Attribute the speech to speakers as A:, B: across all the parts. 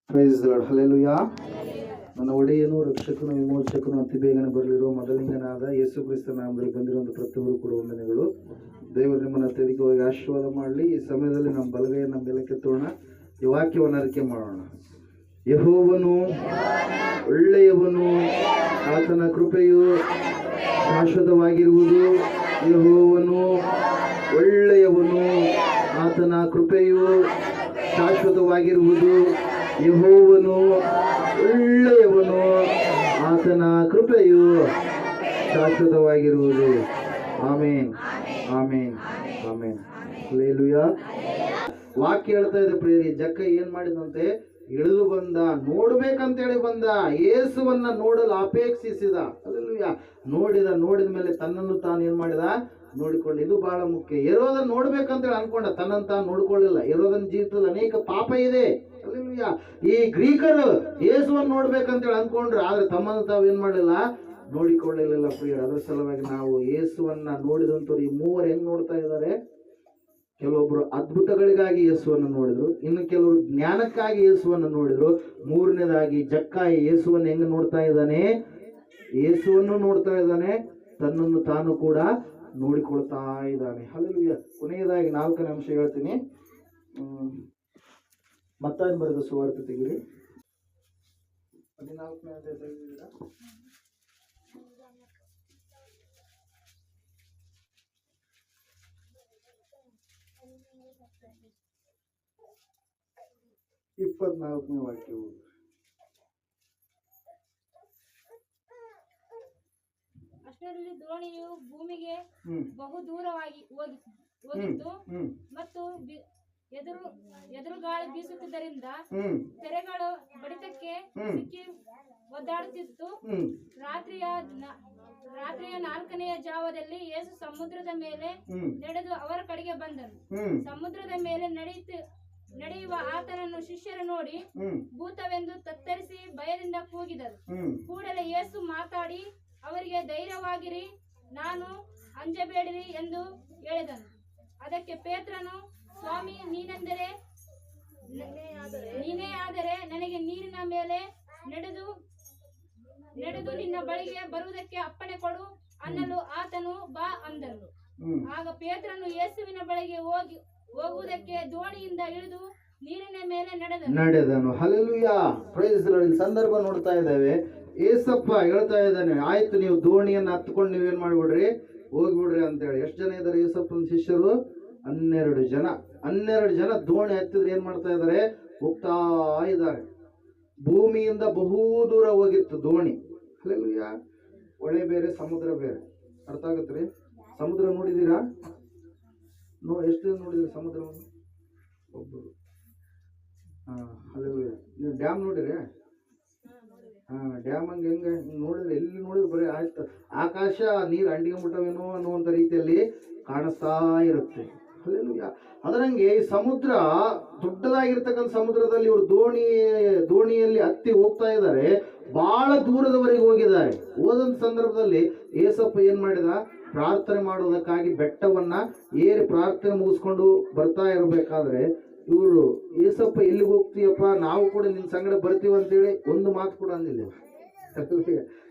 A: Price lord, hallelujah. ನನ್ನ ಒಡೆಯನು ರಕ್ಷಕನು ವಿಮೋಚಕನು ಅತಿ ಬೇಗನೆ ಬರಲಿರುವ ಮೊದಲಿಂಗನಾದ ಯೇಸು ಕ್ರಿಸ್ತ ನಾಮದಲ್ಲಿ ಬಂದಿರುವಂಥ ಪ್ರತಿಯೊಬ್ಬರು ಕೂಡ ವಂದನೆಗಳು. ದೇವರು ನಿಮ್ಮನ್ನು ಅತ್ಯಧಿಕವಾಗಿ ಆಶೀರ್ವಾದ ಮಾಡಲಿ. ಈ ಸಮಯದಲ್ಲಿ ನಮ್ಮ ಬಲಗೈಯನ್ನು ಮೇಲೆ ಕೆತ್ತೋಣ, ಈ ವಾಕ್ಯವನ್ನು ಅರಿಕೆ ಮಾಡೋಣ. ಯೆಹೋವನು ಒಳ್ಳೆಯವನು, ಆತನ ಕೃಪೆಯು ಶಾಶ್ವತವಾಗಿರುವುದು. ಯೆಹೋವನು ಒಳ್ಳೆಯವನು, ಆತನ ಕೃಪೆಯು ಶಾಶ್ವತವಾಗಿರುವುದು. ಯೆಹೋವನು ಒಳ್ಳೆಯವನು, ಆತನ ಕೃಪೆಯು ಶಾಶ್ವತವಾಗಿರುವುದು. ಆಮೇನ್, ಆಮೇನ್, ಆಮೇನ್. ಹಲ್ಲೆಲೂಯಾ. ವಾಕ್ಯ ಹೇಳ್ತಾ ಇದೆ ಪ್ರಿಯರಿ, ಜಕ್ಕ ಏನ್ ಮಾಡಿದಂತೆ, ಇಳಿದು ಬಂದ, ನೋಡ್ಬೇಕಂತೇಳಿ ಬಂದ, ಯೇಸುವನ್ನ ನೋಡಲು ಅಪೇಕ್ಷಿಸಿದ. ಹಲ್ಲೆಲೂಯಾ. ನೋಡಿದ ಮೇಲೆ ತನ್ನನ್ನು ತಾನು ಏನ್ ಮಾಡಿದ, ನೋಡಿಕೊಳ್ಳಿ. ಇದು ಬಹಳ ಮುಖ್ಯ. ಹೆರೋದನ್ನ ನೋಡ್ಬೇಕಂತೇಳಿ ಅನ್ಕೊಂಡ, ತನ್ನನ್ನು ತಾನು ನೋಡ್ಕೊಳ್ಳಿಲ್ಲ. ಹೆರೋದನ ಜೀವಿತದಲ್ಲಿ ಅನೇಕ ಪಾಪ ಇದೆ. ಹಲ್ಲೆಲೂಯಾ. ಈ ಗ್ರೀಕರು ಯೇಸುವನ್ನು ನೋಡ್ಬೇಕಂತೇಳಿ ಅನ್ಕೊಂಡ್ರು, ಆದ್ರೆ ತಮ್ಮನ್ನು ತಾವು ಏನ್ ಮಾಡಲಿಲ್ಲ, ನೋಡಿಕೊಳ್ಳಲಿಲ್ಲ ಪ್ರಿಯರು. ಅದರ ಸಲುವಾಗಿ ನಾವು ಯೇಸುವನ್ನ ನೋಡಿದಂತವ್ರು ಈ ಮೂವರು ಹೆಂಗ್ ನೋಡ್ತಾ ಇದ್ದಾರೆ, ಕೆಲವೊಬ್ರು ಅದ್ಭುತಗಳಿಗಾಗಿ ಯೇಸುವನ್ನು ನೋಡಿದ್ರು, ಇನ್ನು ಕೆಲವರು ಜ್ಞಾನಕ್ಕಾಗಿ ಯೇಸುವನ್ನು ನೋಡಿದ್ರು. ಮೂರನೇದಾಗಿ ಜಕ್ಕಾಯಿ ಯೇಸುವನ್ನು ಹೆಂಗ್ ನೋಡ್ತಾ ಇದ್ದಾನೆ, ಯೇಸುವನ್ನು ನೋಡ್ತಾ ಇದ್ದಾನೆ, ತನ್ನನ್ನು ತಾನು ಕೂಡ ನೋಡಿಕೊಳ್ತಾ ಇದ್ದಾನೆ. ಹಲ್ಲೆಲೂಯಾ. ಕೊನೆಯದಾಗಿ 4ನೇ ಅಂಶ ಹೇಳ್ತೀನಿ. ಮತ್ತಾಯನ ಬರೆದ ಸುವಾರ್ತೆ ತೆಗಿರಿ, 14ನೇ ಅಧ್ಯಾಯ ತೆಗೆದಿದ್ದೀರಾ? ಇಪ್ಪತ್ನಾಲ್ಕನೇ ವಾಕ್ಯವು.
B: ಅಷ್ಟರಲ್ಲಿ ದೋಣಿಯು ಭೂಮಿಗೆ ಬಹು ದೂರವಾಗಿ ಹೋಗಿತ್ತು ಮತ್ತು ಎದುರುಗಾಳಿ ಬೀಸುತ್ತಿದ್ದರಿಂದ ತೆರೆಗಳು ಬಡಿತಕ್ಕೆ ಸಿಕ್ಕಿ ಒದ್ದಾಡುತ್ತಿತ್ತು. ರಾತ್ರಿಯ 4ನೇ ಜಾವದಲ್ಲಿ ಯೇಸು ಸಮುದ್ರದ ಮೇಲೆ ನಡೆದು ಅವರ ಕಡೆಗೆ ಬಂದನು. ಸಮುದ್ರದ ಮೇಲೆ ನಡೆಯುವ ಆತನನ್ನು ಶಿಷ್ಯರು ನೋಡಿ ಭೂತವೆಂದು ತತ್ತರಿಸಿ ಭಯದಿಂದ ಕೂಗಿದರು. ಕೂಡಲೇ ಯೇಸು ಮಾತಾಡಿ ಅವರಿಗೆ, ಧೈರ್ಯವಾಗಿರಿ, ನಾನು ಅಂಜಬೇಡಿರಿ ಎಂದು ಹೇಳಿದನು. ಅದಕ್ಕೆ ಪೇತ್ರನು, ಸ್ವಾಮಿ, ನೀನೇ ಆದರೆ ನನಗೆ ನೀರಿನ ಮೇಲೆ ನಡೆದು ನಿನ್ನ ಬಳಿಗೆ ಬರುವುದಕ್ಕೆ ಅಪ್ಪಣೆ ಕೊಡು ಅನ್ನಲು ಆತನು, ಬಾ ಅಂದನು. ಆಗ ಪೇತ್ರನು ಯೇಸುವಿನ ಬಳಿಗೆ ಹೋಗುವುದಕ್ಕೆ ದೋಣಿಯಿಂದ ಇಳಿದು ನೀರಿನ ಮೇಲೆ ನಡೆದನು.
A: ಹಲ್ಲೆಲೂಯಾ. Praise the lord. ಸಂದರ್ಭ ನೋಡ್ತಾ ಇದ್ದೇವೆ. ಏಸಪ್ಪ ಹೇಳ್ತಾ ಇದ್ದಾನೆ, ಆಯ್ತು ನೀವು ದೋಣಿಯನ್ನು ಹತ್ಕೊಂಡು ನೀವೇನ್ ಮಾಡ್ಬಿಡ್ರಿ, ಹೋಗ್ಬಿಡ್ರಿ ಅಂತ ಹೇಳಿ. ಎಷ್ಟು ಜನ ಇದ್ದಾರೆ ಏಸಪ್ಪನ ಶಿಷ್ಯರು? 12 ಜನ. 12 ಜನ ದೋಣಿ ಹತ್ತಿದ್ರೆ ಏನ್ ಮಾಡ್ತಾ ಇದ್ದಾರೆ, ಹೋಗ್ತಾ ಇದ್ದಾರೆ. ಭೂಮಿಯಿಂದ ಬಹು ದೂರ ಹೋಗಿತ್ತು ದೋಣಿ. ಹಲ್ಲೆಲೂಯಾ. ಹೊಳೆ ಬೇರೆ, ಸಮುದ್ರ ಬೇರೆ. ಅರ್ಥ ಆಗತ್ರಿ? ಸಮುದ್ರ ನೋಡಿದೀರಾ? ಎಷ್ಟು ಜನ ನೋಡಿದ್ರಿ ಸಮುದ್ರವನ್ನು? ಒಬ್ಬರು. ಹಲ್ಲೆಲೂಯಾ. ನೀವು ಡ್ಯಾಮ್ ನೋಡಿರಿ? ಡ್ಯಾಮ್ ಹೆಂಗೆ ನೋಡಿದ್ರೆ, ಎಲ್ಲಿ ನೋಡಿದ್ರೆ ಬರೀ ಆಯ್ತು ಆಕಾಶ ನೀರು ಅಂಡಿಗೆ ಮುಟ್ಟವೇನೋ ಅನ್ನುವಂಥ ರೀತಿಯಲ್ಲಿ ಕಾಣಿಸ್ತಾ ಇರುತ್ತೆ. ಹಲ್ಲೆಲೂಯಾ. ಅದರಂಗೆ ಈ ಸಮುದ್ರ, ದೊಡ್ಡದಾಗಿರ್ತಕ್ಕಂಥ ಸಮುದ್ರದಲ್ಲಿ ಇವರು ದೋಣಿಯಲ್ಲಿ ಹತ್ತಿ ಹೋಗ್ತಾ ಇದ್ದಾರೆ. ಬಹಳ ದೂರದವರೆಗೆ ಹೋಗಿದ್ದಾರೆ. ಹೋದಂತ ಸಂದರ್ಭದಲ್ಲಿ ಏಸಪ್ಪ ಏನ್ ಮಾಡಿದ, ಪ್ರಾರ್ಥನೆ ಮಾಡೋದಕ್ಕಾಗಿ ಬೆಟ್ಟವನ್ನ ಏರಿ ಪ್ರಾರ್ಥನೆ ಮುಗಿಸ್ಕೊಂಡು ಬರ್ತಾ ಇರಬೇಕಾದ್ರೆ ಇವರು, ಏಸಪ್ಪ ಎಲ್ಲಿಗೆ ಹೋಗ್ತೀಯಪ್ಪ, ನಾವು ಕೂಡ ನಿನ್ನ ಸಂಗಡ ಬರ್ತೀವಿ ಅಂತೇಳಿ ಒಂದು ಮಾತು ಕೂಡ ಅಂದಿಲ್ಲ.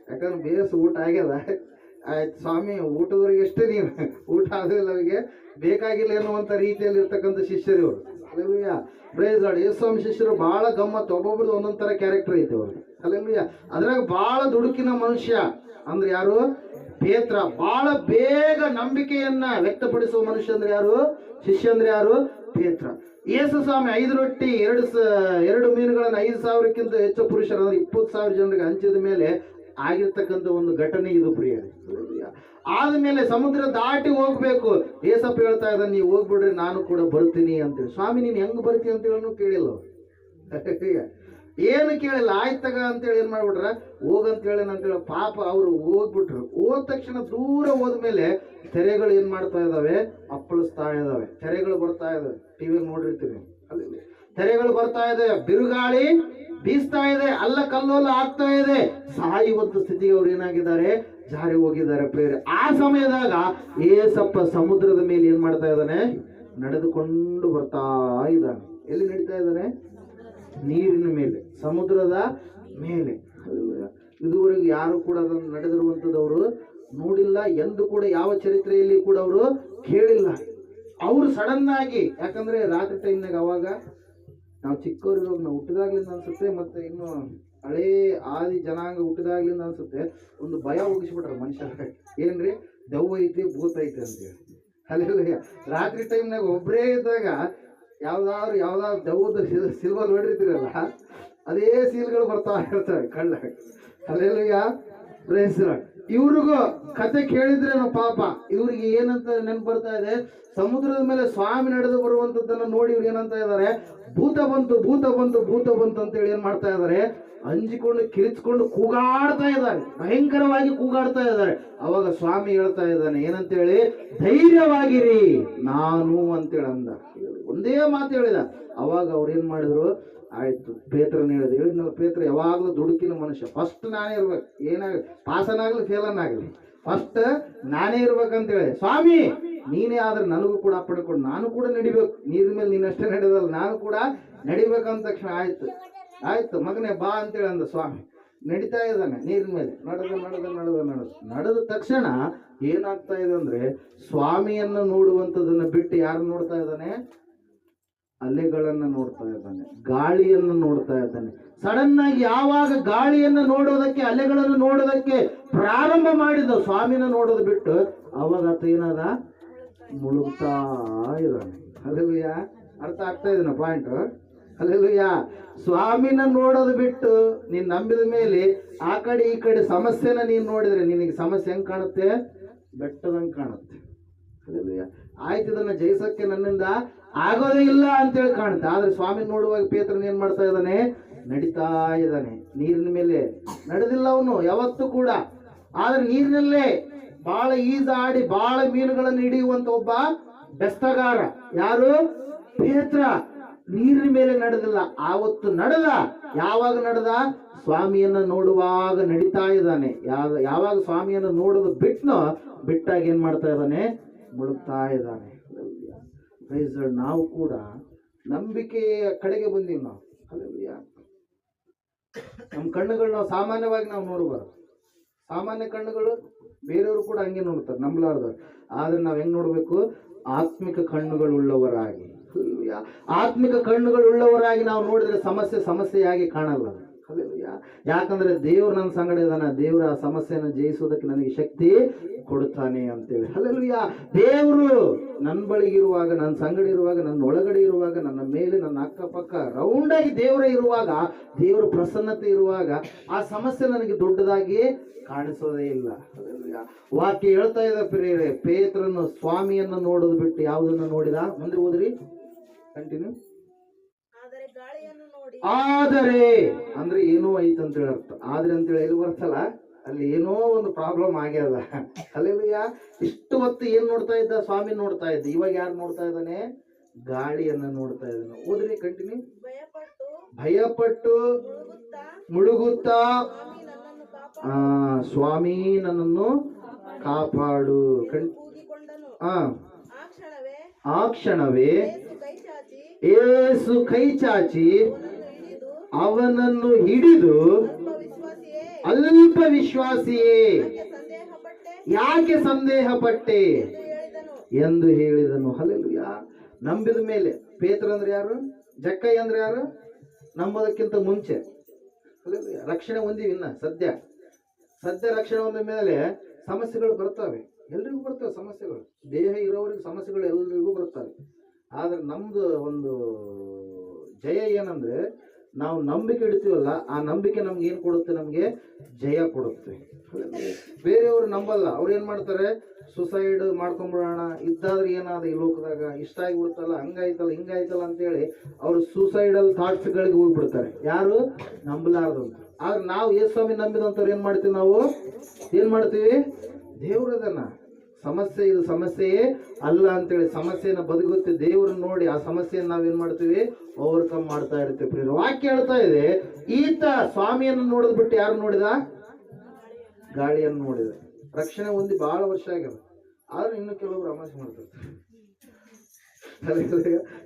A: ಯಾಕಂದ್ರೆ ಬೇಸ್ ಊಟ ಆಗ್ಯದ, ಆಯ್ತು ಸ್ವಾಮಿ ಊಟದವರೆಗೆ ಎಷ್ಟೇ, ನೀವು ಊಟ ಆದ್ರಿಲ್ಲ, ಅವರಿಗೆ ಬೇಕಾಗಿಲ್ಲ ಎನ್ನುವಂಥ ರೀತಿಯಲ್ಲಿ ಇರ್ತಕ್ಕಂಥ ಶಿಷ್ಯರು ಇವರು. ಹಲ್ಲೆಲೂಯಾ. Praise lord. ಯೇಸುಸ್ವಾಮಿ ಶಿಷ್ಯರು ಬಹಳ ಗಮ್ಮತ್ತು, ಒಬ್ಬೊಬ್ರದ್ದು ಒಂದೊಂದು ಥರ ಕ್ಯಾರೆಕ್ಟರ್ ಐತೆ ಅವ್ರಿಗೆ. ಹಲ್ಲೆಲೂಯಾ. ಅದ್ರಾಗ ಬಹಳ ದುಡುಕಿನ ಮನುಷ್ಯ ಅಂದ್ರೆ ಯಾರು? ಪೇತ್ರ. ಬಹಳ ಬೇಗ ನಂಬಿಕೆಯನ್ನ ವ್ಯಕ್ತಪಡಿಸುವ ಮನುಷ್ಯ ಅಂದ್ರೆ ಯಾರು? ಶಿಷ್ಯ ಅಂದ್ರೆ ಯಾರು? ಪೇತ್ರ. ಯೇಸು ಸ್ವಾಮಿ 5 ರೊಟ್ಟಿ 2 ಮೀನುಗಳನ್ನು 5,000ಕ್ಕಿಂತ ಹೆಚ್ಚು ಪುರುಷರು ಅಂದ್ರೆ 20,000 ಜನರಿಗೆ ಹಂಚಿದ ಮೇಲೆ ಆಗಿರ್ತಕ್ಕಂಥ ಒಂದು ಘಟನೆ ಇದು ಪ್ರಿಯರೇ. ಆದ್ಮೇಲೆ ಸಮುದ್ರ ದಾಟಿ ಹೋಗ್ಬೇಕು. ಏಸಪ್ಪ ಹೇಳ್ತಾ ಇದ್ದಾನೆ, ನೀವು ಹೋಗ್ಬಿಡ್ರಿ, ನಾನು ಕೂಡ ಬರ್ತೀನಿ ಅಂತೇಳಿ. ಸ್ವಾಮಿ ನೀನು ಹೆಂಗ್ ಬರ್ತೀನಿ ಅಂತ ಹೇಳನು ಕೇಳಿಲ್ಲ, ಏನು ಕೇಳಿಲ್ಲ. ಆಯ್ತಗ ಅಂತೇಳಿ ಏನ್ ಮಾಡ್ಬಿಟ್ರ, ಹೋಗಂತ ಹೇಳೇನಂತೇಳಿ ಪಾಪ ಅವರು ಹೋಗ್ಬಿಟ್ರು. ಹೋದ ತಕ್ಷಣ ದೂರ ಹೋದ್ಮೇಲೆ ತೆರೆಗಳು ಏನ್ ಮಾಡ್ತಾ ಇದಾವೆ, ಅಪ್ಪಳಿಸ್ತಾ ಇದಾವೆ. ತೆರೆಗಳು ಬರ್ತಾ ಇದಾವೆ. ಟಿವಿ ನೋಡಿರ್ತೀವಿ, ಅಲ್ಲಿ ತೆರೆಗಳು ಬರ್ತಾ ಇದೆ, ಬಿರುಗಾಳಿ ಬೀಸ್ತಾ ಇದೆ, ಅಲ್ಲ ಕಲ್ಲೋಲ ಆಗ್ತಾ ಇದೆ. ಸಾಯುವಂತ ಸ್ಥಿತಿಗೆ ಅವ್ರು ಏನಾಗಿದ್ದಾರೆ, ಜಾರಿ ಹೋಗಿದ್ದಾರೆ ಪ್ರೇರೆ. ಆ ಸಮಯದಾಗ ಏಸಪ್ಪ ಸಮುದ್ರದ ಮೇಲೆ ಏನ್ ಮಾಡ್ತಾ ಇದ್ದಾನೆ, ನಡೆದುಕೊಂಡು ಬರ್ತಾ ಇದ್ದಾನೆ. ಎಲ್ಲಿ ನಡೀತಾ ಇದ್ದಾನೆ? ನೀರಿನ ಮೇಲೆ, ಸಮುದ್ರದ ಮೇಲೆ. ಇದುವರೆಗೂ ಯಾರು ಕೂಡ ಅದನ್ನು ನಡೆದಿರುವಂಥದ್ದವರು ನೋಡಿಲ್ಲ, ಎಂದು ಕೂಡ ಯಾವ ಚರಿತ್ರೆಯಲ್ಲಿ ಕೂಡ ಅವರು ಕೇಳಿಲ್ಲ. ಅವರು ಸಡನ್ ಆಗಿ, ಯಾಕಂದ್ರೆ ರಾತ್ರಿ ಟೈಮ್ನಾಗ ಅವಾಗ ನಾವು ಚಿಕ್ಕವರಿರುವಾಗ ನಾವು ಹುಟ್ಟಿದಾಗ್ಲಿಂದ ಅನ್ಸುತ್ತೆ, ಮತ್ತೆ ಇನ್ನು ಹಳೇ ಆದಿ ಜನಾಂಗ ಹುಟ್ಟಿದಾಗ್ಲಿಂದ ಅನ್ಸುತ್ತೆ, ಒಂದು ಭಯ ಹೋಗಿಸ್ಬಿಟ್ರ ಮನುಷ್ಯ. ಏನ್ರಿ, ದೆವ್ವ ಐತಿ ಭೂತ ಐತಿ ಅಂತೇಳಿ. ಅಲ್ಲಿ ರಾತ್ರಿ ಟೈಮ್ನಾಗ ಒಬ್ಬರೇ ಇದ್ದಾಗ ಯಾವ್ದಾದ್ರು ದೆವ್ವದ ಸಿಲ್ವರ್ ಹೊಡಿರ್ತೀರಲ್ಲ, ಅದೇ ಸೀಲ್ಗಳು ಬರ್ತಾ ಇರ್ತವೆ ಕಳ್ಳ. ಅಲ್ಲೆಲ್ಲ ಇವ್ರಿಗೂ ಕತೆ ಕೇಳಿದ್ರೆ ನಾವು ಪಾಪ ಇವ್ರಿಗೆ ಏನಂತ ನೆನ್ಪು ಬರ್ತಾ ಇದೆ, ಸಮುದ್ರದ ಮೇಲೆ ಸ್ವಾಮಿ ನಡೆದು ಬರುವಂತದ್ದನ್ನ ನೋಡಿ ಇವ್ರು ಏನಂತ ಇದ್ದಾರೆ, ಭೂತ ಬಂತು ಭೂತ ಬಂತು ಭೂತ ಬಂತು ಅಂತೇಳಿ ಏನ್ ಮಾಡ್ತಾ ಇದ್ದಾರೆ, ಅಂಜಿಕೊಂಡು ಕಿರಿಚ್ಕೊಂಡು ಕೂಗಾಡ್ತಾ ಇದ್ದಾರೆ, ಭಯಂಕರವಾಗಿ ಕೂಗಾಡ್ತಾ ಇದ್ದಾರೆ. ಅವಾಗ ಸ್ವಾಮಿ ಹೇಳ್ತಾ ಇದ್ದಾನೆ ಏನಂತೇಳಿ, ಧೈರ್ಯವಾಗಿರಿ ನಾನು ಅಂತೇಳಿ ಅಂದ. ಒಂದೇ ಮಾತು ಹೇಳಿದ. ಅವಾಗ ಅವ್ರು ಏನ್ ಮಾಡಿದ್ರು, ಆಯ್ತು ಪೇತ್ರನ ಹೇಳಿದ್ನಲ್ಲ, ಪೇತ್ರ ಯಾವಾಗ್ಲೂ ದುಡುಕಿನ ಮನುಷ್ಯ, ಫಸ್ಟ್ ನಾನೇ ಇರ್ಬೇಕು, ಏನಾಗಲಿ ಪಾಸನಾಗ್ಲಿ ಫೇಲನ್ನಾಗ್ಲಿ ಫಸ್ಟ್ ನಾನೇ ಇರ್ಬೇಕಂತೇಳಿ, ಸ್ವಾಮಿ ನೀನೇ ಆದ್ರೆ ನನಗೂ ಕೂಡ ಪಡ್ಕೊಂಡು ನಾನು ಕೂಡ ನಡಿಬೇಕು, ನೀರಿನ ಮೇಲೆ ನೀನಷ್ಟೇ ನಡೆದಲ್ಲ ನಾನು ಕೂಡ ನಡಿಬೇಕಂದ ತಕ್ಷಣ ಆಯ್ತು ಮಗನೇ ಬಾ ಅಂತೇಳಿ ಅಂದ ಸ್ವಾಮಿ. ನಡಿತಾ ಇದ್ದಾನೆ ನೀರಿನ ಮೇಲೆ, ನಡೆದ ತಕ್ಷಣ ಏನಾಗ್ತಾ ಇದೆ ಅಂದ್ರೆ, ಸ್ವಾಮಿಯನ್ನು ನೋಡುವಂಥದನ್ನ ಬಿಟ್ಟು ಯಾರು ನೋಡ್ತಾ ಇದ್ದಾನೆ, ಅಲೆಗಳನ್ನ ನೋಡ್ತಾ ಇದ್ದಾನೆ, ಗಾಳಿಯನ್ನು ನೋಡ್ತಾ ಇದ್ದಾನೆ. ಸಡನ್ ಆಗಿ ಯಾವಾಗ ಗಾಳಿಯನ್ನು ನೋಡೋದಕ್ಕೆ, ಅಲೆಗಳನ್ನು ನೋಡೋದಕ್ಕೆ ಪ್ರಾರಂಭ ಮಾಡಿದ, ಸ್ವಾಮಿನ ನೋಡೋದು ಬಿಟ್ಟು ಅವಾಗ ಆತ ಏನದ, ಮುಳುಗ್ತಾ ಇದ್ದಾನೆ. ಅಲ್ಲೆಲ್ಲೂಯ್ಯ, ಅರ್ಥ ಆಗ್ತಾ ಇದನ್ನ ಪಾಯಿಂಟ್. ಅಲ್ಲೆಲ್ಲೂಯ್ಯ, ಸ್ವಾಮಿನ ನೋಡೋದು ಬಿಟ್ಟು ನೀನ್ ನಂಬಿದ ಮೇಲೆ ಆ ಕಡೆ ಈ ಕಡೆ ಸಮಸ್ಯೆನ ನೀನ್ ನೋಡಿದ್ರೆ ನಿನಗೆ ಸಮಸ್ಯೆ ಹೆಂಗ್ ಕಾಣುತ್ತೆ, ಬೆಟ್ಟದಂಗೆ ಕಾಣುತ್ತೆ. ಅಲ್ಲೆಲ್ಲೂಯ್ಯ, ಆಯ್ತು ಇದನ್ನ ಜಯಿಸಕ್ಕೆ ನನ್ನಿಂದ ಆಗೋದೇ ಇಲ್ಲ ಅಂತೇಳಿ ಕಾಣುತ್ತೆ. ಆದ್ರೆ ಸ್ವಾಮಿ ನೋಡುವಾಗ ಪೇತ್ರನ ಏನ್ ಮಾಡ್ತಾ ಇದ್ದಾನೆ, ನಡಿತಾ ಇದ್ದಾನೆ ನೀರಿನ ಮೇಲೆ. ನಡೆದಿಲ್ಲ ಅವನು ಯಾವತ್ತೂ ಕೂಡ, ಆದ್ರೆ ನೀರಿನಲ್ಲೇ ಬಹಳ ಈಜಾಡಿ ಬಹಳ ಮೀನುಗಳನ್ನು ಹಿಡಿಯುವಂತ ಒಬ್ಬ ಬೆಸ್ತಗಾರ. ಯಾರು, ಪೇತ್ರ. ನೀರಿನ ಮೇಲೆ ನಡೆದಿಲ್ಲ, ಆವತ್ತು ನಡೆದ. ಯಾವಾಗ ನಡೆದ, ಸ್ವಾಮಿಯನ್ನ ನೋಡುವಾಗ ನಡಿತಾ ಇದ್ದಾನೆ. ಯಾವಾಗ ಸ್ವಾಮಿಯನ್ನು ನೋಡೋದು ಬಿಟ್ಟಾಗ ಏನ್ ಮಾಡ್ತಾ ಇದ್ದಾನೆ, ಮುಳುಗ್ತಾ ಇದ್ದಾನೆ. ನಾವು ಕೂಡ ನಂಬಿಕೆಯ ಕಡೆಗೆ ಬಂದೀವಿ ನಾವು. ನಮ್ಮ ಕಣ್ಣುಗಳು ನಾವು ಸಾಮಾನ್ಯವಾಗಿ ನಾವು ನೋಡಬಾರ್ದು. ಸಾಮಾನ್ಯ ಕಣ್ಣುಗಳು ಬೇರೆಯವರು ಕೂಡ ಹಂಗೆ ನೋಡ್ತಾರೆ, ನಂಬಲಾರ್ದು. ಆದ್ರೆ ನಾವ್ ಹೆಂಗ್ ನೋಡ್ಬೇಕು, ಆತ್ಮಿಕ ಕಣ್ಣುಗಳುಳ್ಳವರಾಗಿ. ಆತ್ಮಿಕ ಕಣ್ಣುಗಳುಳ್ಳವರಾಗಿ ನಾವು ನೋಡಿದ್ರೆ ಸಮಸ್ಯೆಯಾಗಿ ಕಾಣಲ್ಲ. ಯಾಕಂದ್ರೆ ದೇವ್ರು ನನ್ನ ಸಂಗಡ ಇದ್ದಾನೆ, ದೇವ್ರ ಆ ಸಮಸ್ಯೆಯನ್ನು ಜಯಿಸೋದಕ್ಕೆ ನನಗೆ ಶಕ್ತಿ ಕೊಡುತ್ತಾನೆ ಅಂತೇಳಿ. ಹಲ್ಲೆಲೂಯಾ. ದೇವರು ನನ್ನ ಬಳಿಗಿರುವಾಗ, ನನ್ನ ಸಂಗಡ ಇರುವಾಗ, ನನ್ನ ಒಳಗಡೆ ಇರುವಾಗ, ನನ್ನ ಮೇಲೆ, ನನ್ನ ಅಕ್ಕಪಕ್ಕ ರೌಂಡ್ ಆಗಿ ದೇವರೇ ಇರುವಾಗ, ದೇವರ ಪ್ರಸನ್ನತೆ ಇರುವಾಗ ಆ ಸಮಸ್ಯೆ ನನಗೆ ದೊಡ್ಡದಾಗಿ ಕಾಣಿಸೋದೇ ಇಲ್ಲ. ವಾಕ್ಯ ಹೇಳ್ತಾ ಇದೆ ಪ್ರಿಯರೇ, ಪೇತ್ರನು ಸ್ವಾಮಿಯನ್ನು ನೋಡೋದು ಬಿಟ್ಟು ಯಾವುದನ್ನು ನೋಡಿದ? ಮುಂದೆ ಓದ್ರಿ, ಕಂಟಿನ್ಯೂ. ಆದರೆ ಅಂದ್ರೆ ಏನೋ ಐತೆ ಅಂತೇಳಿ ಅರ್ಥ. ಆದ್ರೆ ಅಂತೇಳಿ ಎಲ್ಲಿ ಬರ್ತಲ್ಲ, ಅಲ್ಲಿ ಏನೋ ಒಂದು ಪ್ರಾಬ್ಲಮ್ ಆಗ್ಯದ. ಹಲ್ಲೆಲೂಯಾ. ಇಷ್ಟು ಹೊತ್ತು ಏನ್ ನೋಡ್ತಾ ಇದ್ದ? ಸ್ವಾಮಿ ನೋಡ್ತಾ ಇದ್ದ. ಇವಾಗ ಯಾರು ನೋಡ್ತಾ ಇದ್ದಾನೆ? ಗಾಳಿಯನ್ನ ನೋಡ್ತಾ ಇದ್ದಾನೆ. ಓದ್ರಿ, ಕಂಟಿನ್ಯೂ. ಭಯಪಟ್ಟು ಮುಳುಗುತ್ತಾ ಸ್ವಾಮಿ ನನ್ನನ್ನು ಕಾಪಾಡು. ಆ ಕ್ಷಣವೇ ಏಸು ಕೈ ಚಾಚಿ ಅವನನ್ನು ಹಿಡಿದು, ಅಲ್ಪ ವಿಶ್ವಾಸಿಯೇ ಯಾಕೆ ಸಂದೇಹ ಪಟ್ಟೆ ಎಂದು ಹೇಳಿದನು. ಹಲ್ಲೆಲೂಯಾ. ನಂಬಿದ ಮೇಲೆ. ಪೇತ್ರ ಅಂದ್ರೆ ಯಾರು? ಜಕ್ಕಯ್ಯ ಅಂದ್ರೆ ಯಾರು? ನಂಬೋದಕ್ಕಿಂತ ಮುಂಚೆ. ಹಲ್ಲೆಲೂಯಾ. ರಕ್ಷಣೆ ಹೊಂದಿವಿ. ಇನ್ನ ಸದ್ಯ ರಕ್ಷಣೆ ಹೊಂದ ಮೇಲೆ ಸಮಸ್ಯೆಗಳು ಬರ್ತವೆ, ಎಲ್ರಿಗೂ ಬರ್ತವೆ ಸಮಸ್ಯೆಗಳು. ದೇಹ ಇರೋರಿಗೆ ಸಮಸ್ಯೆಗಳು ಎಲ್ರಿಗೂ ಬರ್ತವೆ. ಆದ್ರೆ ನಮ್ದು ಒಂದು ಜಯ ಏನಂದ್ರೆ, ನಾವು ನಂಬಿಕೆ ಇಡ್ತೀವಲ್ಲ, ಆ ನಂಬಿಕೆ ನಮ್ಗೆ ಏನ್ ಕೊಡುತ್ತೆ? ನಮ್ಗೆ ಜಯ ಕೊಡುತ್ತೆ. ಬೇರೆಯವರು ನಂಬಲ್ಲ. ಅವ್ರು ಏನ್ ಮಾಡ್ತಾರೆ? ಸುಸೈಡ್ ಮಾಡ್ಕೊಂಡ್ಬಿಡೋಣ, ಇದ್ದಾದ್ರೆ ಏನಾದ ಈ ಲೋಕದಾಗ, ಇಷ್ಟ ಆಗಿಬಿಡ್ತಲ್ಲ, ಹಂಗಾಯ್ತಲ್ಲ ಹಿಂಗಾಯ್ತಲ್ಲ ಅಂತೇಳಿ ಅವ್ರು ಸೂಸೈಡಲ್ ಥಾಟ್ಸ್ ಗಳಿಗೆ ಹೋಗ್ಬಿಡ್ತಾರೆ. ಯಾರು? ನಂಬಲಾರ್ದಂತ. ಆದ್ರೆ ನಾವು ಯೇಸುಸ್ವಾಮಿ ನಂಬಿದಂಥವ್ರು ಏನ್ ಮಾಡ್ತೀವಿ? ನಾವು ಏನ್ ಮಾಡ್ತೀವಿ? ದೇವ್ರದನ್ನ ಸಮಸ್ಯೆ, ಇದು ಸಮಸ್ಯೆಯೇ ಅಲ್ಲ ಅಂತೇಳಿ ಸಮಸ್ಯೆನ ಬದುಕುತ್ತೆ. ದೇವ್ರನ್ನ ನೋಡಿ ಆ ಸಮಸ್ಯೆಯನ್ನು ನಾವೇನ್ ಮಾಡ್ತೀವಿ? ಓವರ್ಕಮ್ ಮಾಡ್ತಾ ಇರ್ತೀವಿ. ವಾಕ್ಯ ಹೇಳ್ತಾ ಇದೆ, ಈತ ಸ್ವಾಮಿಯನ್ನು ನೋಡಿದ್ ಬಿಟ್ಟು ಯಾರು ನೋಡಿದ? ಗಾಳಿಯನ್ನು ನೋಡಿದ. ರಕ್ಷಣೆ ಹೊಂದಿ ಬಹಳ ವರ್ಷ ಆಗ್ಯದ. ಆದ್ರೆ ಇನ್ನು ಕೆಲವರು ಅಮಾಸೆ ಮಾಡ್ತಾರೆ.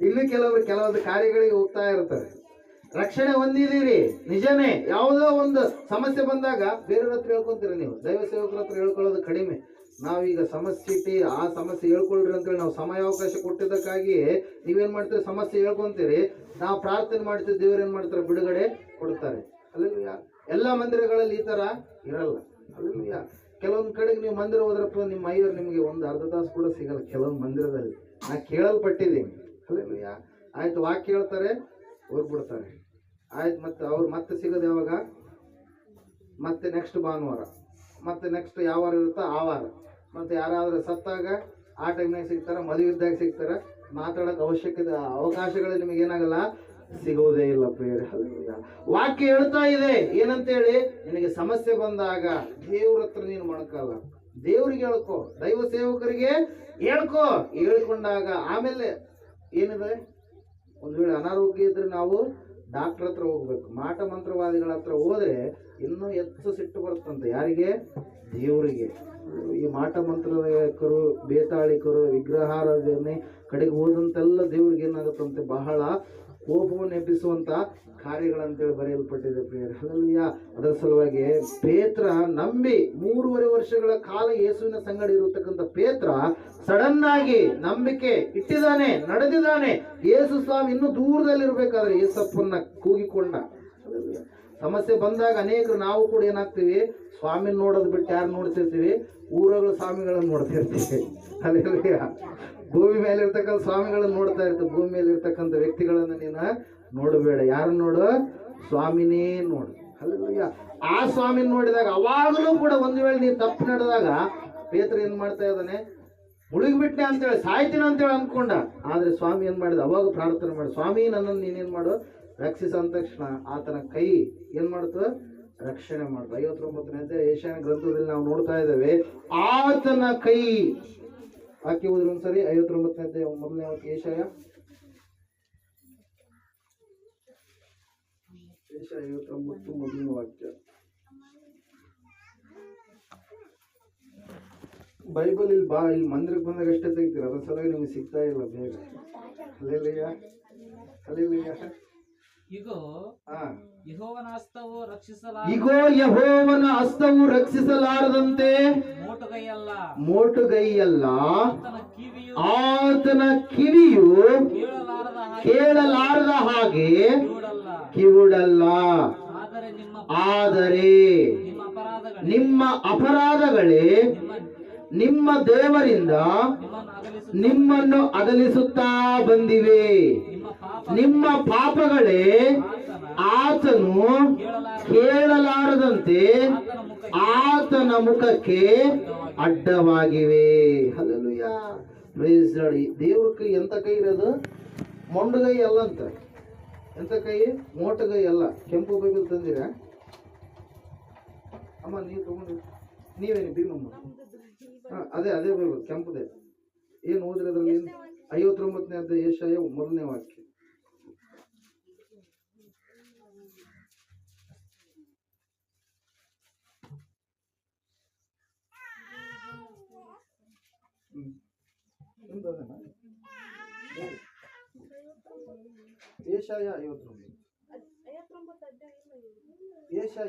A: ಇನ್ನು ಕೆಲವೊಂದು ಕಾರ್ಯಗಳಿಗೆ ಹೋಗ್ತಾ ಇರ್ತಾರೆ. ರಕ್ಷಣೆ ಹೊಂದಿದ್ದೀರಿ, ನಿಜನೇ. ಯಾವುದೋ ಒಂದು ಸಮಸ್ಯೆ ಬಂದಾಗ ಬೇರೆಯವ್ರ ಹತ್ರ ಹೇಳ್ಕೊಂತೀರಿ ನೀವು, ದೈವ ಸೇವಕರ ಹತ್ರ ಹೇಳ್ಕೊಳ್ಳೋದು ಕಡಿಮೆ. ನಾವೀಗ ಸಮಸ್ಯೆ ಇಟ್ಟು ಆ ಸಮಸ್ಯೆ ಹೇಳ್ಕೊಳ್ರಿ ಅಂತೇಳಿ ನಾವು ಸಮಯಾವಕಾಶ ಕೊಟ್ಟಿದ್ದಕ್ಕಾಗಿ ನೀವೇನ್ ಮಾಡ್ತೀರಿ, ಸಮಸ್ಯೆ ಹೇಳ್ಕೊಂತೀರಿ. ನಾವು ಪ್ರಾರ್ಥನೆ ಮಾಡ್ತೀವಿ, ದೇವ್ರು ಏನ್ ಮಾಡ್ತಾರೆ, ಬಿಡುಗಡೆ ಕೊಡ್ತಾರೆ. ಅಲ್ಲಲ್ವಿಯ ಎಲ್ಲ ಮಂದಿರಗಳಲ್ಲಿ ಈ ತರ ಇರಲ್ಲ. ಅಲ್ಲಲ್ವಿಯ ಕೆಲವೊಂದ್ ಕಡೆಗೆ ನೀವು ಮಂದಿರ ಹೋದ್ರಪ್ಪ, ನಿಮ್ಮ ಅಯ್ಯವ್ರು ನಿಮಗೆ ಒಂದು ಅರ್ಧ ತಾಸು ಕೂಡ ಸಿಗಲ್ಲ ಕೆಲವೊಂದು ಮಂದಿರದಲ್ಲಿ. ನಾ ಕೇಳಲ್ಪಟ್ಟಿದ್ದೀನಿ. ಅಲ್ಲಲ್ವಿಯ ಆಯ್ತು, ವಾಕ್ಯ ಹೇಳ್ತಾರೆ, ಹೋಗ್ಬಿಡ್ತಾರೆ. ಆಯ್ತು, ಮತ್ತೆ ಅವ್ರು ಮತ್ತೆ ಸಿಗೋದು ಯಾವಾಗ, ಮತ್ತೆ ನೆಕ್ಸ್ಟ್ ಭಾನುವಾರ, ಮತ್ತೆ ನೆಕ್ಸ್ಟ್ ಯಾವ ವಾರ ಇರುತ್ತೋ ಆ ವಾರ. ಮತ್ತೆ ಯಾರಾದ್ರೂ ಸತ್ತಾಗ ಆ ಟೈಮ್ನಾಗ ಸಿಗ್ತಾರೆ, ಮದುವೆ ಇದ್ದಾಗ ಸಿಗ್ತಾರೆ. ಮಾತಾಡೋಕೆ ಅವಕಾಶಗಳು ನಿಮಗೆ ಏನಾಗಲ್ಲ, ಸಿಗೋದೇ ಇಲ್ಲ ಪ್ರಿಯರೇ. ವಾಕ್ಯ ಹೇಳ್ತಾ ಇದೆ ಏನಂತೇಳಿ, ನಿನಗೆ ಸಮಸ್ಯೆ ಬಂದಾಗ ದೇವ್ರ ಹತ್ರ ನೀನು ಮೊಣಕಲ್ಲ, ದೇವ್ರಿಗೆ ಹೇಳ್ಕೊ, ದೈವ ಸೇವಕರಿಗೆ ಹೇಳ್ಕೊ. ಹೇಳ್ಕೊಂಡಾಗ ಆಮೇಲೆ ಏನಿದೆ, ಒಂದು ವೇಳೆ ಅನಾರೋಗ್ಯ ಇದ್ರೆ ನಾವು ಡಾಕ್ಟರ್ ಹತ್ರ ಹೋಗ್ಬೇಕು. ಮಾಟ ಮಂತ್ರವಾದಿಗಳ ಹತ್ರ ಹೋದ್ರೆ ಇನ್ನೂ ಹೆಚ್ಚು ಸಿಟ್ಟು ಬರುತ್ತಂತೆ. ಯಾರಿಗೆ? ದೇವರಿಗೆ. ಈ ಮಾಟ ಮಂತ್ರಕರು, ಬೇತಾಳಿಕರು, ವಿಗ್ರಹಾರಾಧನೆ ಕಡೆಗೆ ಹೋದಂತೆಲ್ಲ ದೇವ್ರಿಗೆ ಏನಾಗುತ್ತಂತೆ, ಬಹಳ ಕೋಪವನ್ನು ಎಬ್ಬಿಸುವಂತ ಕಾರ್ಯಗಳಂತೇಳಿ ಬರೆಯಲ್ಪಟ್ಟಿದೆ ಪ್ರಿಯರೇ. ಹಲ್ಲೆಲೂಯಾ. ಅದರ ಸಲುವಾಗಿ ಪೇತ್ರ ನಂಬಿ 3.5 ವರ್ಷಗಳ ಕಾಲ ಯೇಸುವಿನ ಸಂಗಡ ಇರತಕ್ಕಂಥ ಪೇತ್ರ ಸಡನ್ ಆಗಿ ನಂಬಿಕೆ ಇಟ್ಟಿದ್ದಾನೆ, ನಡೆದಿದ್ದಾನೆ. ಯೇಸು ಸ್ವಾಮಿ ಇನ್ನೂ ದೂರದಲ್ಲಿರ್ಬೇಕಾದ್ರೆ ಯೇಸಪ್ಪನ್ನ ಕೂಗಿಕೊಂಡ. ಸಮಸ್ಯೆ ಬಂದಾಗ ಅನೇಕರು ನಾವು ಕೂಡ ಏನಾಗ್ತೀವಿ, ಸ್ವಾಮಿ ನೋಡೋದು ಬಿಟ್ಟು ಯಾರು ನೋಡ್ತಿರ್ತೀವಿ, ಊರುಗಳ ಸ್ವಾಮಿಗಳನ್ನು ನೋಡ್ತಿರ್ತೀವಿ. ಹಲ್ಲೆಲೂಯಾ. ಭೂಮಿ ಮೇಲೆ ಇರ್ತಕ್ಕಂಥ ಸ್ವಾಮಿಗಳನ್ನು ನೋಡ್ತಾ ಇರ್ತೀವಿ. ಭೂಮಿ ಮೇಲೆ ಇರ್ತಕ್ಕಂಥ ವ್ಯಕ್ತಿಗಳನ್ನ ನೀನು ನೋಡಬೇಡ. ಯಾರು ನೋಡು? ಸ್ವಾಮಿನೇ ನೋಡು. ಹಲ್ಲೆಲೂಯಾ. ಆ ಸ್ವಾಮಿನ ನೋಡಿದಾಗ ಅವಾಗಲೂ ಕೂಡ ಒಂದು ವೇಳೆ ನೀನು ತಪ್ಪು ನಡೆದಾಗ ಪೇತ್ರ ಏನ್ ಮಾಡ್ತಾ ಇದ್ದಾನೆ, ಮುಳುಗಿಬಿಟ್ಟೆ ಅಂತೇಳಿ, ಸಾಯ್ತೀನಿ ಅಂತೇಳಿ ಅಂದ್ಕೊಂಡ. ಆದ್ರೆ ಸ್ವಾಮಿ ಏನ್ ಮಾಡಿದ, ಅವಾಗ ಪ್ರಾರ್ಥನೆ ಮಾಡಿ, ಸ್ವಾಮಿ ನನ್ನನ್ನು ನೀನೇನ್ ಮಾಡು, ರಕ್ಷಿಸ ಅಂದ ತಕ್ಷಣ ಆತನ ಕೈ ಏನ್ ಮಾಡ್ತು, ರಕ್ಷಣೆ ಮಾಡ್ತು. 59ನೇ ಏಷ್ಯಾನ ಗ್ರಂಥದಲ್ಲಿ ನಾವು ನೋಡ್ತಾ ಇದ್ದೇವೆ, ಆತನ ಕೈ. ವಾಕ್ಯ ಹೋದ್ರೆ ಒಂದ್ಸರಿ 59ನೇ ಮೊದಲನೇ ವಾಕ್ಯ, ಏಷ್ಯಾಯ 59 ಮೊದಲನೇ ವಾಕ್ಯ. ಬೈಬಲ್ ಇಲ್ಲಿ ಬಾ, ಇಲ್ಲಿ ಮಂದಿರಕ್ಕೆ ಬಂದಾಗ ಎಷ್ಟೇ ತೆಗಿತೀರ, ಅದ್ರ ಸಲುವಾಗಿ ನಿಮ್ಗೆ ಸಿಗ್ತಾ ಇಲ್ಲ ಬೇಗ. Hallelujah, hallelujah.
C: ಇಗೋ ಯೆಹೋವನ ಹಸ್ತವು ರಕ್ಷಿಸಲಾರದಂತೆ
A: ಮೋಟುಗೈಯಲ್ಲ, ಆತನ ಕಿವಿಯು ಕೇಳಲಾರದ ಹಾಗೆ ಕಿವುಡಲ್ಲ. ಆದರೆ ನಿಮ್ಮ ಅಪರಾಧಗಳೇ ನಿಮ್ಮ ದೇವರಿಂದ ನಿಮ್ಮನ್ನು ಅಗಲಿಸುತ್ತಾ ಬಂದಿವೆ. ನಿಮ್ಮ ಪಾಪಗಳೇ ಆತನು ಕೇಳಲಾರದಂತೆ ಆತನ ಮುಖಕ್ಕೆ ಅಡ್ಡವಾಗಿವೆ. ಹಲ್ಲೆಲೂಯಾ. Praise lord. ದೇವ್ರ ಕೈ ಎಂತ ಕೈ ಇರೋದು? ಮೊಂಡುಗೈ ಅಲ್ಲ ಅಂತ. ಎಂತ ಕೈ? ಮೋಟಗೈ ಅಲ್ಲ. ಕೆಂಪು ಬೈಬಲ್ ತಂದಿರ ಅಮ್ಮ? ನೀವು ತಗೊಂಡ್ರಿ? ನೀವೇನು ಭೀಮಮ್ಮ? ಅದೇ ಬೈಬಲ್ ಕೆಂಪುದೇ. ಏನು ಓದಿರೋದ್ರಲ್ಲಿ? 59ನೇ ಅಧ್ಯಾಯ, ಯೆಶಾಯ 1ನೇ ವಾಕ್ಯ. ಏಷಾಯ 59. ಏಷಾಯ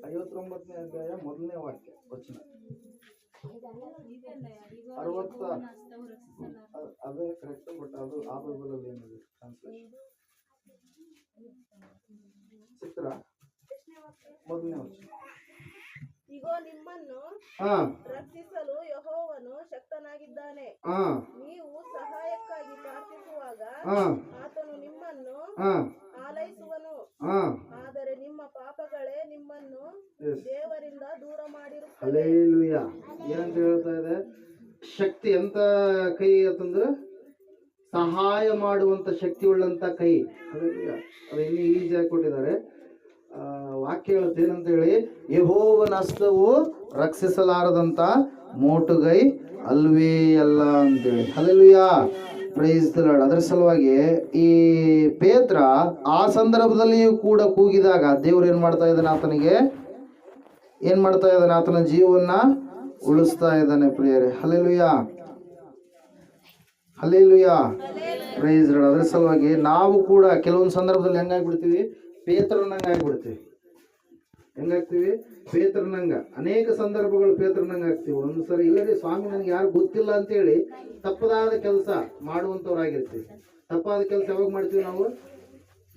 A: 59ನೇ ಅಧ್ಯಾಯ 1ನೇ ವಾಕ್ಯ ವಚನ. 60 ಅದೇ ಕರೆಕ್ಟ್, ಬಟ್ ಅದು ಆ ಬೈಬಲ್ ಅಲ್ಲಿ ಏನಿದೆ ಟ್ರಾನ್ಸ್ಲೇಷನ್ ಚಿತ್ರ 1ನೇ ವಚನ.
D: ಇಗೋ ನಿಮ್ಮನ್ನು ರಕ್ಷಿಸಲು ಯೆಹೋವನು ಶಕ್ತನಾಗಿದ್ದಾನೆ. ನೀವು ಸಹಾಯಕ್ಕಾಗಿ ಪ್ರಾರ್ಥಿಸುವಾಗ ಆತನು ನಿಮ್ಮನ್ನು ಆಲೈಸುವನು. ಆದರೆ ನಿಮ್ಮ ಪಾಪಗಳೇ ನಿಮ್ಮನ್ನು ದೇವರಿಂದ ದೂರ ಮಾಡಿರುತ್ತವೆ.
A: ಹಲ್ಲೆಲೂಯಾ. ಏನಂತ ಹೇಳ್ತಾ ಇದೆ? ಶಕ್ತಿ ಎಂತ ಕೈ ಅಂತಂದ್ರೆ ಸಹಾಯ ಮಾಡುವಂತ ಶಕ್ತಿ ಉಳ್ಳಂತ ಕೈ. ಹಲ್ಲೆಲೂಯಾ. ಅದು ಇನ್ನೂ ಈಸಿಯಾಗಿ ಕೊಟ್ಟಿದ್ದಾರೆ. ವಾಕ್ಯ ಹೇಳುತ್ತೆ ಏನಂತ ಹೇಳಿ, ಯೆಹೋವನ ಹಸ್ತವು ರಕ್ಷಿಸಲಾರದಂತ ಮೋಟುಗೈ ಅಲ್ವೇ ಅಲ್ಲ ಅಂತೇಳಿ. ಹಲ್ಲೆಲೂಯಾ. Praise the lord. ಅದರ ಸಲುವಾಗಿ ಈ ಪೇತ್ರ ಆ ಸಂದರ್ಭದಲ್ಲಿಯೂ ಕೂಡ ಕೂಗಿದಾಗ ದೇವ್ರು ಏನ್ ಮಾಡ್ತಾ ಇದ್ದಾನೆ, ಆತನಿಗೆ ಏನ್ ಮಾಡ್ತಾ ಇದ್ದಾನೆ, ಆತನ ಜೀವವನ್ನ ಉಳಿಸ್ತಾ ಇದ್ದಾನೆ ಪ್ರಿಯರೇ. ಹಲ್ಲೆಲೂಯಾ. Hallelujah, praise lord. ಅದರ ಸಲುವಾಗಿ ನಾವು ಕೂಡ ಕೆಲವೊಂದು ಸಂದರ್ಭದಲ್ಲಿ ಹೆಂಗಾಗ್ಬಿಡ್ತೀವಿ, ಪೇತ್ರನಂಗೆ ಆಗ್ಬಿಡ್ತೀವಿ. ಹೆಂಗಾಗ್ತೀವಿ? ಪೇತ್ರನಂಗ. ಅನೇಕ ಸಂದರ್ಭಗಳು ಪೇತ್ರನಂಗ ಆಗ್ತೀವಿ. ಒಂದ್ಸರಿ ಇಲ್ಲರಿ ಸ್ವಾಮಿ ನನಗೆ ಯಾರು ಗೊತ್ತಿಲ್ಲ ಅಂತೇಳಿ ತಪ್ಪದಾದ ಕೆಲಸ ಮಾಡುವಂಥವ್ರಾಗಿರ್ತೀವಿ. ತಪ್ಪಾದ ಕೆಲಸ ಯಾವಾಗ ಮಾಡ್ತೀವಿ ನಾವು?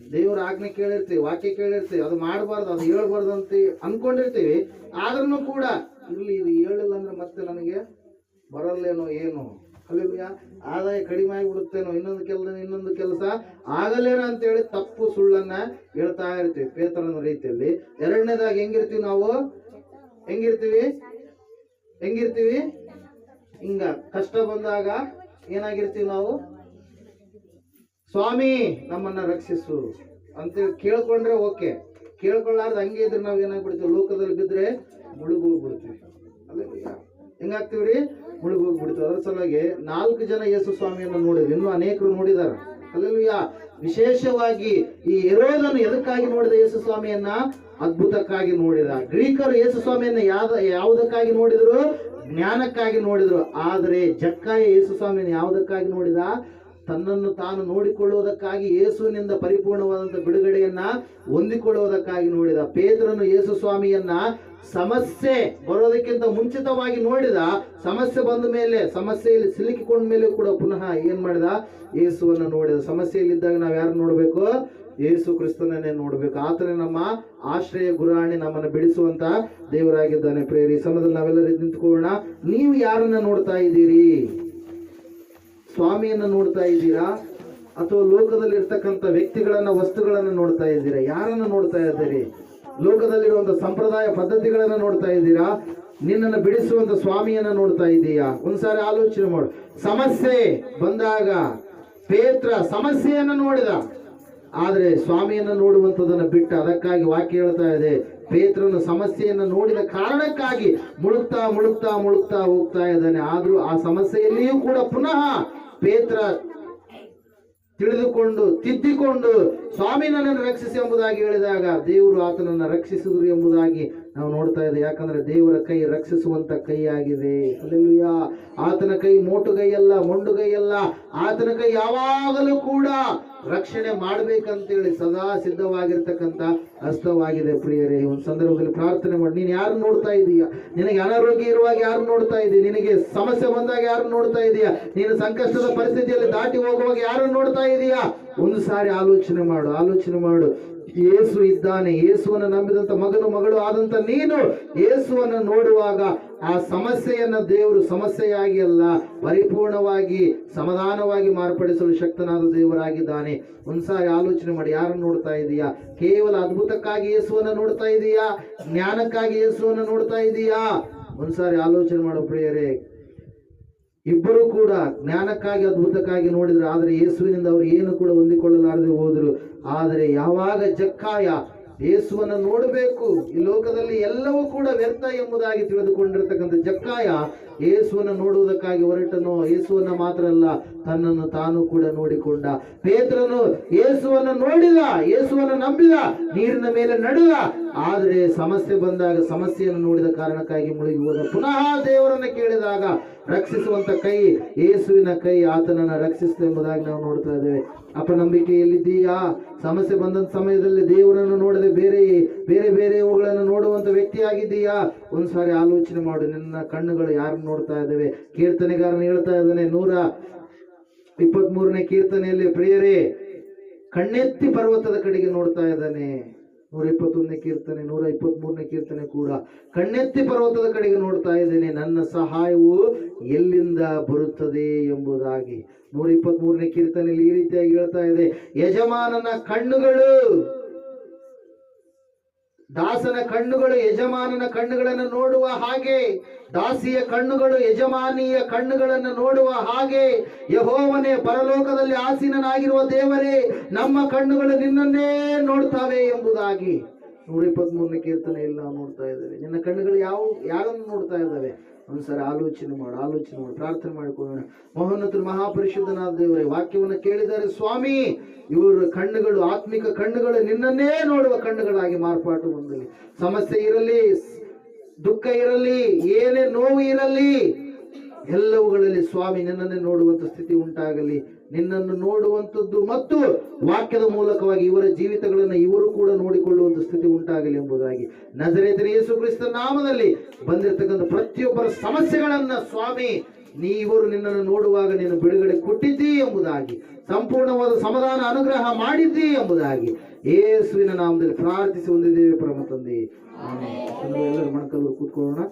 A: ದೇವ್ರ ಆಜ್ಞೆ ಕೇಳಿರ್ತೀವಿ, ವಾಕ್ಯ ಕೇಳಿರ್ತೀವಿ, ಅದು ಮಾಡಬಾರ್ದು, ಅದು ಹೇಳ್ಬಾರ್ದು ಅಂತ ಅನ್ಕೊಂಡಿರ್ತೀವಿ. ಆದ್ರೂ ಕೂಡ ಇಲ್ಲಿ ಇದು ಹೇಳಿಲ್ಲ ಅಂದ್ರೆ ಮತ್ತೆ ನನಗೆ ಬರಲ್ಲೇನೋ ಏನು, ಅಲ್ಲಿಯ ಆದಾಯ ಕಡಿಮೆ ಆಗಿಬಿಡುತ್ತೇನೋ, ಇನ್ನೊಂದು ಕೆಲಸ ಆಗಲೇನೋ ಅಂತೇಳಿ ತಪ್ಪು ಸುಳ್ಳನ್ನ ಹೇಳ್ತಾ ಇರ್ತೀವಿ ಪೇತ್ರನ ರೀತಿಯಲ್ಲಿ. ಎರಡನೇದಾಗಿ ಹೆಂಗಿರ್ತೀವಿ ನಾವು? ಹೆಂಗಿರ್ತೀವಿ ಹಿಂಗ ಕಷ್ಟ ಬಂದಾಗ ಏನಾಗಿರ್ತೀವಿ ನಾವು? ಸ್ವಾಮಿ ನಮ್ಮನ್ನ ರಕ್ಷಿಸು ಅಂತೇಳಿ ಕೇಳ್ಕೊಂಡ್ರೆ ಓಕೆ. ಕೇಳ್ಕೊಳ್ಳಾರ್ದು ಹಂಗೆ ಇದ್ರೆ ನಾವ್ ಏನಾಗ್ಬಿಡ್ತೀವಿ? ಲೋಕದಲ್ಲಿ ಬಿದ್ರೆ ಮುಳುಗೋಗ್ಬಿಡ್ತೀವಿ. ಅಲ್ಲ ಹೆಂಗಾಗ್ತೀವ್ರಿ? ಮುಳುಗೋಗ್ಬಿಡ್ತೀವಿ. ಅದ್ರ ಸಲುವಾಗಿ 4 ಜನ ಯೇಸು ಸ್ವಾಮಿಯನ್ನು ನೋಡಿದ್ರು, ಇನ್ನೂ ಅನೇಕರು ನೋಡಿದಾರ. ಅಲ್ಲೆಲ್ಲೂಯ್ಯ. ವಿಶೇಷವಾಗಿ ಈ ಹೆರೋದನು ಎದಕ್ಕಾಗಿ ನೋಡಿದ ಯೇಸು ಸ್ವಾಮಿಯನ್ನ? ಅದ್ಭುತಕ್ಕಾಗಿ ನೋಡಿದ. ಗ್ರೀಕರು ಯೇಸು ಸ್ವಾಮಿಯನ್ನ ಯಾವುದಕ್ಕಾಗಿ ನೋಡಿದ್ರು? ಜ್ಞಾನಕ್ಕಾಗಿ ನೋಡಿದ್ರು. ಆದರೆ ಜಕ್ಕಾಯ ಯೇಸು ಸ್ವಾಮಿಯನ್ನು ಯಾವುದಕ್ಕಾಗಿ ನೋಡಿದ? ತನ್ನನ್ನು ತಾನು ನೋಡಿಕೊಳ್ಳುವುದಕ್ಕಾಗಿ, ಯೇಸುವಿನಿಂದ ಪರಿಪೂರ್ಣವಾದಂಥ ಬಿಡುಗಡೆಯನ್ನ ಹೊಂದಿಕೊಳ್ಳುವುದಕ್ಕಾಗಿ ನೋಡಿದ. ಪೇತ್ರನು ಯೇಸು ಸ್ವಾಮಿಯನ್ನ ಸಮಸ್ಯೆ ಬರೋದಕ್ಕಿಂತ ಮುಂಚಿತವಾಗಿ ನೋಡಿದ. ಸಮಸ್ಯೆ ಬಂದ ಮೇಲೆ, ಸಮಸ್ಯೆಯಲ್ಲಿ ಸಿಲುಕಿಕೊಂಡ ಮೇಲೆ ಕೂಡ ಪುನಃ ಏನ್ ಮಾಡಿದ? ಯೇಸುವನ್ನ ನೋಡಿದ. ಸಮಸ್ಯೆಯಲ್ಲಿದ್ದಾಗ ನಾವ್ ಯಾರು ನೋಡ್ಬೇಕು? ಯೇಸು ಕ್ರಿಸ್ತನನ್ನೇ ನೋಡ್ಬೇಕು. ಆತನೇ ನಮ್ಮ ಆಶ್ರಯ ಗುರಾಣಿ, ನಮ್ಮನ್ನು ಬಿಡಿಸುವಂತ ದೇವರಾಗಿದ್ದಾನೆ. ಪ್ರೇರಿ ಸಮಯದಲ್ಲಿ ನಾವೆಲ್ಲರೂ ನಿಂತ್ಕೊಳ್ಳೋಣ. ನೀವು ಯಾರನ್ನ ನೋಡ್ತಾ ಇದ್ದೀರಿ? ಸ್ವಾಮಿಯನ್ನ ನೋಡ್ತಾ ಇದ್ದೀರಾ ಅಥವಾ ಲೋಕದಲ್ಲಿ ಇರ್ತಕ್ಕಂಥ ವ್ಯಕ್ತಿಗಳನ್ನ, ವಸ್ತುಗಳನ್ನ ನೋಡ್ತಾ ಇದ್ದೀರಾ? ಯಾರನ್ನ ನೋಡ್ತಾ ಇದ್ದೀರಿ? ಲೋಕದಲ್ಲಿರುವಂತ ಸಂಪ್ರದಾಯ ಪದ್ಧತಿಗಳನ್ನ ನೋಡ್ತಾ ಇದ್ದೀರಾ? ನಿನ್ನನ್ನು ಬಿಡಿಸುವಂತ ಸ್ವಾಮಿಯನ್ನ ನೋಡ್ತಾ ಇದ್ದೀಯಾ? ಒಂದ್ಸಾರಿ ಆಲೋಚನೆ ಮಾಡು. ಸಮಸ್ಯೆ ಬಂದಾಗ ಪೇತ್ರ ಸಮಸ್ಯೆಯನ್ನ ನೋಡಿದ, ಆದ್ರೆ ಸ್ವಾಮಿಯನ್ನ ನೋಡುವಂಥದನ್ನ ಬಿಟ್ಟ. ಅದಕ್ಕಾಗಿ ವಾಕ್ಯ ಹೇಳ್ತಾ ಇದೆ, ಪೇತ್ರನು ಸಮಸ್ಯೆಯನ್ನು ನೋಡಿದ ಕಾರಣಕ್ಕಾಗಿ ಮುಳುಗ್ತಾ ಹೋಗ್ತಾ ಇದ್ದಾನೆ. ಆದ್ರೂ ಆ ಸಮಸ್ಯೆಯಲ್ಲಿಯೂ ಕೂಡ ಪುನಃ ಪೇತ್ರ ತಿಳಿದುಕೊಂಡು, ತಿದ್ದಿಕೊಂಡು, ಸ್ವಾಮಿ ನನ್ನನ್ನು ರಕ್ಷಿಸಿ ಎಂಬುದಾಗಿ ಹೇಳಿದಾಗ ದೇವರು ಆತನನ್ನು ರಕ್ಷಿಸಿದ್ರು ಎಂಬುದಾಗಿ ನಾವು ನೋಡ್ತಾ ಇದ್ದೇವೆ. ಯಾಕಂದ್ರೆ ದೇವರ ಕೈ ರಕ್ಷಿಸುವಂತ ಕೈ ಆಗಿದೆ. ಹಲ್ಲೆಲೂಯಾ. ಆತನ ಕೈ ಮೋಟುಗೈಯಲ್ಲ, ಮೊಂಡುಗೈಯಲ್ಲ. ಆತನ ಕೈ ಯಾವಾಗಲೂ ಕೂಡ ರಕ್ಷಣೆ ಮಾಡ್ಬೇಕಂತೇಳಿ ಸದಾ ಸಿದ್ಧವಾಗಿರ್ತಕ್ಕಂಥ ಹಸ್ತವಾಗಿದೆ. ಪ್ರಿಯರೇ, ಒಂದು ಸಂದರ್ಭದಲ್ಲಿ ಪ್ರಾರ್ಥನೆ ಮಾಡಿ. ನೀನು ಯಾರು ನೋಡ್ತಾ ಇದೀಯಾ? ನಿನಗೆ ಅನಾರೋಗ್ಯ ಇರುವಾಗ ಯಾರು ನೋಡ್ತಾ ಇದೀಯ? ನಿನಗೆ ಸಮಸ್ಯೆ ಬಂದಾಗ ಯಾರು ನೋಡ್ತಾ ಇದೀಯಾ? ನೀನು ಸಂಕಷ್ಟದ ಪರಿಸ್ಥಿತಿಯಲ್ಲಿ ದಾಟಿ ಹೋಗುವಾಗ ಯಾರು ನೋಡ್ತಾ ಇದೀಯಾ? ಒಂದು ಸಾರಿ ಆಲೋಚನೆ ಮಾಡು. ಯೇಸು ಇದ್ದಾನೆ. ಯೇಸುವನ್ನು ನಂಬಿದಂತ ಮಗಳು ಆದಂತ ನೀನು ಯೇಸುವನ್ನು ನೋಡುವಾಗ ಆ ಸಮಸ್ಯೆಯನ್ನ ದೇವರು ಸಮಸ್ಯೆಯಾಗಿ ಅಲ್ಲ, ಪರಿಪೂರ್ಣವಾಗಿ ಸಮಾಧಾನವಾಗಿ ಮಾರ್ಪಡಿಸಲು ಶಕ್ತನಾದ ದೇವರಾಗಿದ್ದಾನೆ. ಒಂದ್ಸಾರಿ ಆಲೋಚನೆ ಮಾಡಿ. ಯಾರನ್ನು ನೋಡ್ತಾ ಇದೀಯಾ? ಕೇವಲ ಅದ್ಭುತಕ್ಕಾಗಿ ಯೇಸುವನ್ನು ನೋಡ್ತಾ ಇದೀಯಾ? ಜ್ಞಾನಕ್ಕಾಗಿ ಯೇಸುವನ್ನು ನೋಡ್ತಾ ಇದೀಯಾ? ಒಂದ್ಸಾರಿ ಆಲೋಚನೆ ಮಾಡು ಪ್ರಿಯರೇ. ಇಬ್ಬರು ಕೂಡ ಜ್ಞಾನಕ್ಕಾಗಿ, ಅದ್ಭುತಕ್ಕಾಗಿ ನೋಡಿದ್ರು, ಆದರೆ ಯೇಸುವಿನಿಂದ ಅವರು ಏನು ಕೂಡ ಹೊಂದಿಕೊಳ್ಳಲಾರದೆ ಹೋದ್ರು. ಆದರೆ ಯಾವಾಗ ಜಕ್ಕಾಯ ಯೇಸುವನ್ನು ನೋಡಬೇಕು, ಈ ಲೋಕದಲ್ಲಿ ಎಲ್ಲವೂ ಕೂಡ ವ್ಯರ್ಥ ಎಂಬುದಾಗಿ ತಿಳಿದುಕೊಂಡಿರ್ತಕ್ಕಂಥ ಜಕ್ಕಾಯ ಯೇಸುವನ್ನು ನೋಡುವುದಕ್ಕಾಗಿ ಹೊರಟನು. ಯೇಸುವನ್ನ ಮಾತ್ರ ಅಲ್ಲ, ತನ್ನನ್ನು ತಾನು ಕೂಡ ನೋಡಿಕೊಂಡ. ಪೇತ್ರನು ಯೇಸುವನ್ನು ನೋಡಿದ, ಯೇಸುವನ್ನು ನಂಬಿದ, ನೀರಿನ ಮೇಲೆ ನಡೆದ. ಆದರೆ ಸಮಸ್ಯೆ ಬಂದಾಗ ಸಮಸ್ಯೆಯನ್ನು ನೋಡಿದ ಕಾರಣಕ್ಕಾಗಿ ಮುಳುಗಿ ಹೋದ. ಪುನಃ ದೇವರನ್ನ ಕೇಳಿದಾಗ ರಕ್ಷಿಸುವಂತ ಕೈ ಯೇಸುವಿನ ಕೈ ಆತನನ್ನ ರಕ್ಷಿಸಿತು ಎಂಬುದಾಗಿ ನಾವು ನೋಡ್ತಾ ಇದ್ದೇವೆ. ಅಪನಂಬಿಕೆಯಲ್ಲಿದ್ದೀಯಾ? ಸಮಸ್ಯೆ ಬಂದಂತ ಸಮಯದಲ್ಲಿ ದೇವರನ್ನು ನೋಡದೆ ಬೇರೆವುಗಳನ್ನು ನೋಡುವಂತ ವ್ಯಕ್ತಿಯಾಗಿದ್ದೀಯಾ? ಒಂದ್ಸಾರಿ ಆಲೋಚನೆ ಮಾಡು. ನಿನ್ನ ಕಣ್ಣುಗಳು ಯಾರನ್ನು ನೋಡ್ತಾ ಇದ್ದಾವೆ? ಕೀರ್ತನೆಗಾರನು ಹೇಳ್ತಾ ಇದ್ದಾನೆ 123ನೇ ಕೀರ್ತನೆಯಲ್ಲಿ, ಪ್ರಿಯರೇ ಕಣ್ಣೆತ್ತಿ ಪರ್ವತದ ಕಡೆಗೆ ನೋಡ್ತಾ ಇದ್ದಾನೆ. 121ನೇ ಕೀರ್ತನೆ, 123ನೇ ಕೀರ್ತನೆ ಕೂಡ ಕಣ್ಣೆತ್ತಿ ಪರ್ವತದ ಕಡೆಗೆ ನೋಡ್ತಾ ಇದ್ದೇನೆ, ನನ್ನ ಸಹಾಯವು ಎಲ್ಲಿಂದ ಬರುತ್ತದೆ ಎಂಬುದಾಗಿ. 123ನೇ ಕೀರ್ತನೆಯಲ್ಲಿ ಈ ರೀತಿಯಾಗಿ ಹೇಳ್ತಾ ಇದೆ, ಯಜಮಾನನ ಕಣ್ಣುಗಳು, ದಾಸನ ಕಣ್ಣುಗಳು ಯಜಮಾನನ ಕಣ್ಣುಗಳನ್ನು ನೋಡುವ ಹಾಗೆ, ದಾಸಿಯ ಕಣ್ಣುಗಳು ಯಜಮಾನಿಯ ಕಣ್ಣುಗಳನ್ನು ನೋಡುವ ಹಾಗೆ, ಯೆಹೋವನೇ ಪರಲೋಕದಲ್ಲಿ ಆಸೀನನಾಗಿರುವ ದೇವರೇ, ನಮ್ಮ ಕಣ್ಣುಗಳು ನಿನ್ನನ್ನೇ ನೋಡ್ತಾವೆ ಎಂಬುದಾಗಿ 123ನೇ ಕೀರ್ತನೆಯಲ್ಲಿ ನಾವು ನೋಡ್ತಾ ಇದ್ದೇವೆ. ನಿನ್ನ ಕಣ್ಣುಗಳು ಯಾರನ್ನು ನೋಡ್ತಾ ಇದ್ದಾವೆ? ಒಂದ್ಸರಿ ಆಲೋಚನೆ ಮಾಡು. ಪ್ರಾರ್ಥನೆ ಮಾಡಿಕೊಳ್ಳೋಣ. ಮಹೋನ್ನತ ಮಹಾಪರಿಶುದ್ಧನಾದ ದೇವರೇ, ವಾಕ್ಯವನ್ನು ಕೇಳಿದರೆ ಸ್ವಾಮಿ, ಇವರ ಕಣ್ಣುಗಳು, ಆತ್ಮಿಕ ಕಣ್ಣುಗಳು ನಿನ್ನನ್ನೇ ನೋಡುವ ಕಣ್ಣುಗಳಾಗಿ ಮಾರ್ಪಾಟು ಹೊಂದಲಿ. ಸಮಸ್ಯೆ ಇರಲಿ, ದುಃಖ ಇರಲಿ, ಏನೇ ನೋವು ಇರಲಿ, ಎಲ್ಲವುಗಳಲ್ಲಿ ಸ್ವಾಮಿ ನಿನ್ನನ್ನೇ ನೋಡುವಂತ ಸ್ಥಿತಿ ಉಂಟಾಗಲಿ. ನಿನ್ನನ್ನು ನೋಡುವಂಥದ್ದು ಮತ್ತು ವಾಕ್ಯದ ಮೂಲಕವಾಗಿ ಇವರ ಜೀವಿತಗಳನ್ನು ಇವರು ಕೂಡ ನೋಡಿಕೊಳ್ಳುವಂತ ಸ್ಥಿತಿ ಉಂಟಾಗಲಿ ಎಂಬುದಾಗಿ ನಜರೇತಿನ ಯೇಸು ಕ್ರಿಸ್ತನ ನಾಮದಲ್ಲಿ ಬಂದಿರತಕ್ಕಂಥ ಪ್ರತಿಯೊಬ್ಬರ ಸಮಸ್ಯೆಗಳನ್ನ ಸ್ವಾಮಿ ಇವರು ನಿನ್ನನ್ನು ನೋಡುವಾಗ ನೀನು ಬಿಡುಗಡೆ ಕೊಟ್ಟಿದ್ದೀ ಎಂಬುದಾಗಿ, ಸಂಪೂರ್ಣವಾದ ಸಮಾಧಾನ ಅನುಗ್ರಹ ಮಾಡಿದ್ದೀ ಎಂಬುದಾಗಿ ಯೇಸುವಿನ ನಾಮದಲ್ಲಿ ಪ್ರಾರ್ಥಿಸಿ ಹೊಂದಿದ್ದೇವೆ ಪರಮ ತಂದೆ. ಆಮೆನ್. ಎಲ್ಲರೂ ಮೊಣಕಾಲೂರು ಕೂತ್ಕೊಳ್ಳೋಣ.